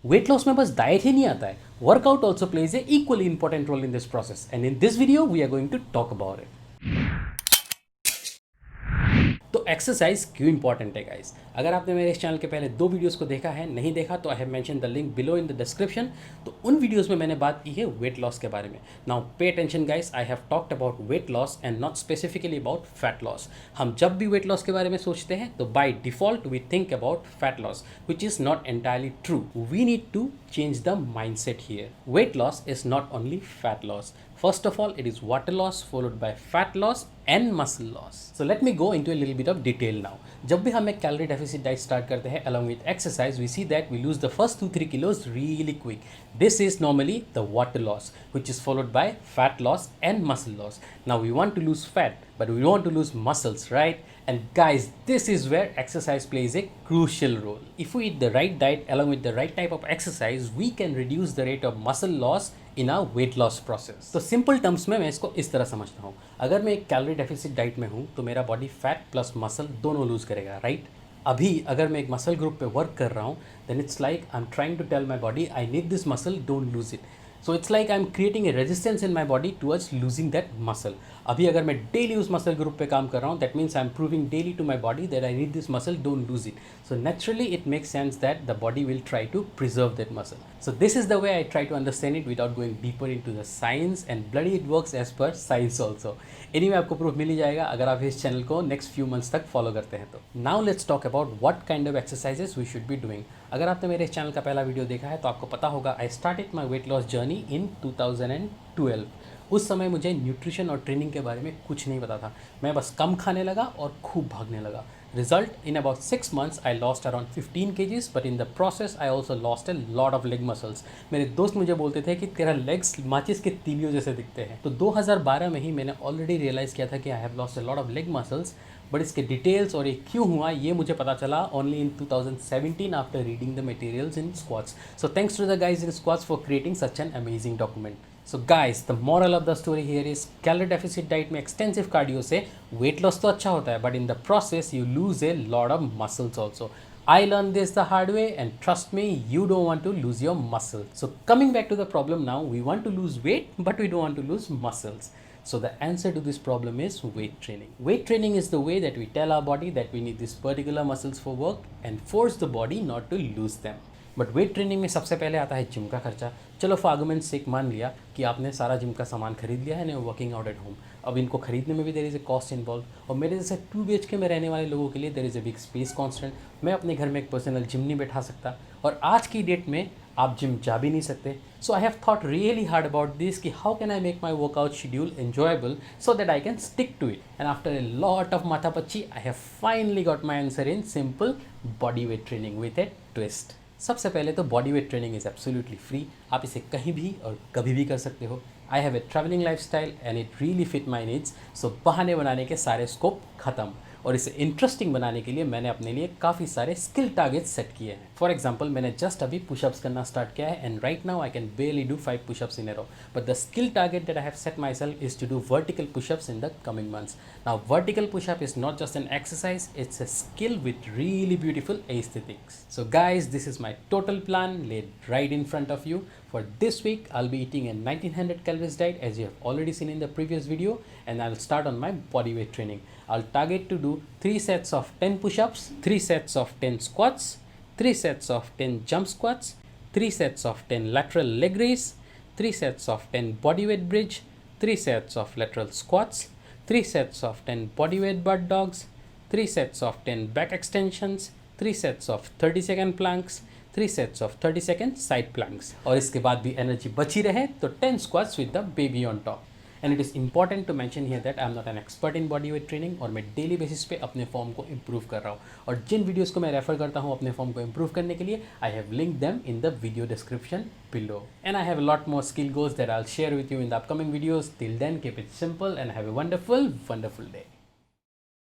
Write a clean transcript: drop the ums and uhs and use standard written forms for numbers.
Weight loss में बस diet ही नहीं आता है, workout also plays a equally important role in this process, and in this video we are going to talk about it. तो exercise क्यों important है guys? अगर आपने मेरे इस चैनल के पहले 2 वीडियोस को देखा है, नहीं देखा तो I have mention the link below in the description. तो उन वीडियोस में मैंने बात की है वेट लॉस के बारे में। Now pay attention guys, I have talked about weight loss and not specifically about fat loss. हम जब भी वेट लॉस के बारे में सोचते हैं तो by default we think about fat loss, which is not entirely true. We need to change the mindset here. Weight loss is not only fat loss. First of all, it is water loss followed by fat loss and muscle loss. So let me go into a little bit of detail now. जब भी हम एक calorie deficit diet start करते हैं along with exercise, we see that we lose the first 2-3 kilos really quick. This is normally the water loss, which is followed by fat loss and muscle loss. Now we want to lose fat, but we want to lose muscles, right? And guys, this is where exercise plays a crucial role. If we eat the right diet along with the right type of exercise, we can reduce the rate of muscle loss in our weight loss process. तो simple terms में मैं इसको इस तरह समझता हूँ, अगर मैं एक कैलोरी डेफिसिट डाइट में हूँ तो मेरा बॉडी फैट प्लस मसल दोनों लूज करेगा, राइट? अभी अगर मैं एक मसल ग्रुप पे वर्क कर रहा हूँ, then it's like I am trying to tell my body I need this muscle, don't lose it. So it's like I am creating a resistance in my body towards losing that muscle. अभी अगर मैं daily उस muscle group पे काम कर रहा हूँ, that means I am proving daily to my body that I need this muscle, don't lose it. So naturally it makes sense that the body will try to preserve that muscle. So this is the way I try to understand it without going deeper into the science, and bloody it works as per science also. Anyway, आपको proof मिल ही जाएगा अगर आप इस channel को next few months तक follow करते हैं तो. Now let's talk about what kind of exercises we should be doing. अगर आपने मेरे इस चैनल का पहला वीडियो देखा है तो आपको पता होगा I started my weight loss journey in 2012. उस समय मुझे न्यूट्रिशन और ट्रेनिंग के बारे में कुछ नहीं पता था. मैं बस कम खाने लगा और खूब भागने लगा. Result, in about 6 months I lost around 15 kgs, but in the process I also lost a lot of leg muscles. मेरे दोस्त मुझे बोलते थे कि तेरा लेग्स माचिस के तीलियों जैसे दिखते हैं. तो 2012 में ही मैंने ऑलरेडी रियलाइज़ किया था कि I have lost a lot of leg muscles, but इसके डिटेल्स और ये क्यों हुआ ये मुझे पता चला only in 2017 after reading the materials in squats. So thanks to the guys in squats for creating such an amazing document. So guys, the moral of the story here is calorie deficit diet में extensive cardio से weight loss तो अच्छा होता है, but in the process you lose A lot of muscles also. I learned this the hard way, and trust me, you don't want to lose your muscle. So coming back to the problem now, we want to lose weight, but we don't want to lose muscles. So the answer to this problem is weight training. Weight training is the way that we tell our body that we need these particular muscles for work and force the body not to lose them. But weight training में सबसे पहले आता है gym का खर्चा. चलो for argument सेक मान लिया कि आपने सारा जिम का सामान खरीद लिया है ना, वर्किंग आउट एट होम. अब इनको खरीदने में भी there is a cost involve, और मेरे जैसे 2 BHK में रहने वाले लोगों के लिए there is a big space constant. मैं अपने घर में एक पर्सनल जिम नहीं बैठा सकता, और आज की डेट में आप जिम जा भी नहीं सकते. So I have thought really hard about this कि how can I make my workout schedule enjoyable so that I can stick to it. And after a lot of माथापच्ची I have finally got my answer in simple body weight training with a twist. सबसे पहले तो body weight training is absolutely free. आप इसे कहीं भी और कभी भी कर सकते हो. I have a travelling lifestyle and it really fit my needs. So बहाने बनाने के सारे स्कोप ख़त्म, और इसे इंटरेस्टिंग बनाने के लिए मैंने अपने लिए काफ़ी सारे स्किल टारगेट्स सेट किए हैं. फॉर एग्जाम्पल, मैंने जस्ट अभी पुशअप्स करना स्टार्ट किया है, and right now I can barely do 5 pushups in a row. But the skill target that I have set myself is to do vertical pushups in the coming months. Now vertical pushup is not just an exercise, it's a skill with really beautiful aesthetics. So guys, this is my total plan laid right in front of you. For this week, I'll be eating a 1900 calories diet as you have already seen in the previous video, and I'll start on my body weight training. I'll target to do 3 sets of 10 push-ups, 3 sets of 10 squats, 3 sets of 10 jump squats, 3 sets of 10 lateral leg raise, 3 sets of 10 body weight bridge, 3 sets of lateral squats, 3 sets of 10 body weight bird dogs, 3 sets of 10 back extensions, 3 sets of 30-second planks, 3 sets of 30-second side planks. और इसके बाद भी energy बची रहे तो 10 squats with the baby on top. And it is important to mention here that I am not an expert in body weight training, और मैं daily basis पे अपने फॉर्म को इंप्रूव कर रहा हूँ. और जिन वीडियोस को मैं रेफर करता हूँ अपने फॉर्म को इंप्रूव करने के लिए, I have link them in the video description below. And I have a lot more skill goals that I'll share with you in the upcoming videos. Till then, keep it simple and have a wonderful, wonderful day.